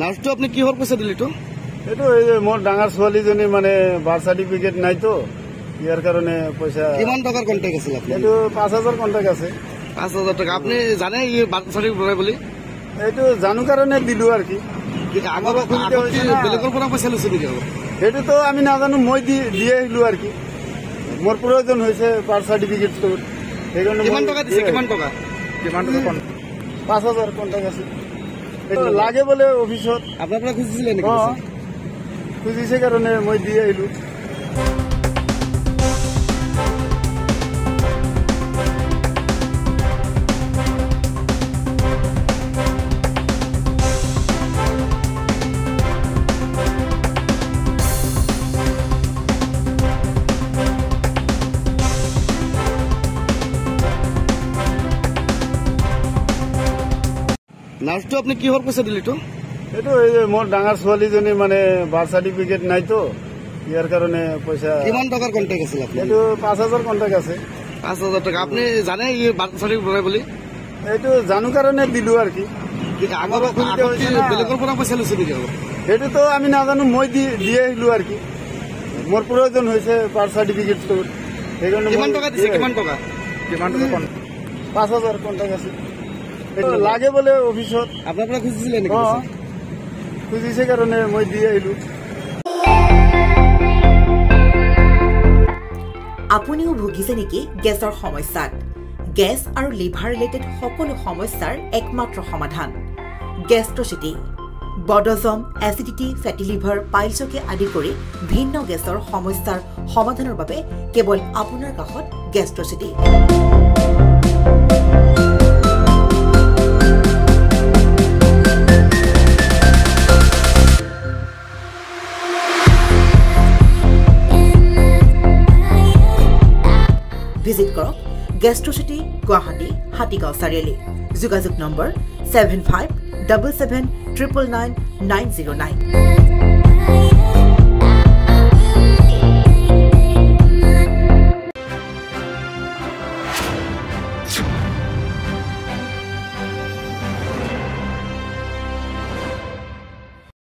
লাষ্টটো আপনি কিহৰ পইচা দিলি তো? এইটো মোৰ ডাঙৰ ছোৱালীজনী মানে বাৰ্থ চাৰ্টিফিকেট নাই তো, ইয়াৰ কাৰণে পইচা। কিমান টকাৰ কণ্টেক্ট আছিল আপোনাৰ? এইটো 5,000 কণ্টেক্ট আছে। 5,000 টকা। আপুনি জানে ই বাৰ্থ চাৰ্টিফিকেট বনাই বুলি? এইটো জানো কাৰণে দিলো আৰু কি। বেলেগৰ পৰা পইচা লৈছে নেকি? সেইটোতো আমি নাজানো, মই দিয়ে আহিলো আৰু কি। মোৰ প্ৰয়োজন হৈছে বাৰ্থ চাৰ্টিফিকেটটো, সেইকাৰণে। কিমান টকা দিছে? কিমান টকা? 5,000 কণ্টেক্ট আছে। লাগে বোলে অফিচত। আপোনাৰ পৰা খুজিছিলে নেকি? খুজিছে কাৰণে মই দিয়ে আহিলো। লাষ্টটো আপনি কিহৰ পইচা দিলি তো? এইটো মোৰ ডাঙৰ ছোৱালীজনী মানে বাৰ্থ চাৰ্টিফিকেট নাই তো, ইয়াৰ কাৰণে পইচা। কিমান টকাৰ কণ্টেক্ট আছিল আপোনাৰ? এইটো 5,000 কণ্টেক্ট আছে। 5,000 টকা। আপুনি জানে ই বাৰ্থ চাৰ্টিফিকেট বনাই বুলি? এইটো জানো কাৰণে দিলো আৰু কি। বেলেগৰ পৰা পইচা লৈছে নেকি? সেইটোতো আমি নাজানো, মই দিয়ে আহিলো আৰু কি। মোৰ প্ৰয়োজন হৈছে বাৰ্থ চাৰ্টিফিকেটটো, সেইকাৰণে। কিমান টকা দিছে? কিমান টকা? 5,000 কণ্টেক্ট আছে। লাগে বোলে অফিচত। আপোনাৰ পৰা খুজিছিলে নেকি? খুজিছে কাৰণে মই দিয়ে আহিলো। আপুনিও ভুগিছে নেকি গেছৰ সমস্যাত? গেছ আৰু লিভাৰ ৰিলেটেড সকলো সমস্যাৰ একমাত্ৰ সমাধান গেষ্ট্ৰচিটি। বদহজম, এচিডিটি, ফেটি লিভাৰ, পাইলছকে আদি কৰি ভিন্ন গেছৰ সমস্যাৰ সমাধানৰ বাবে কেৱল আপোনাৰ কাষত গেষ্ট্ৰচিটি। ভিজিট কৰক গেষ্ট্ৰচিটি, গুৱাহাটী, হাতীগাঁও চাৰিআলি। যোগাযোগ নম্বৰ 7577999909।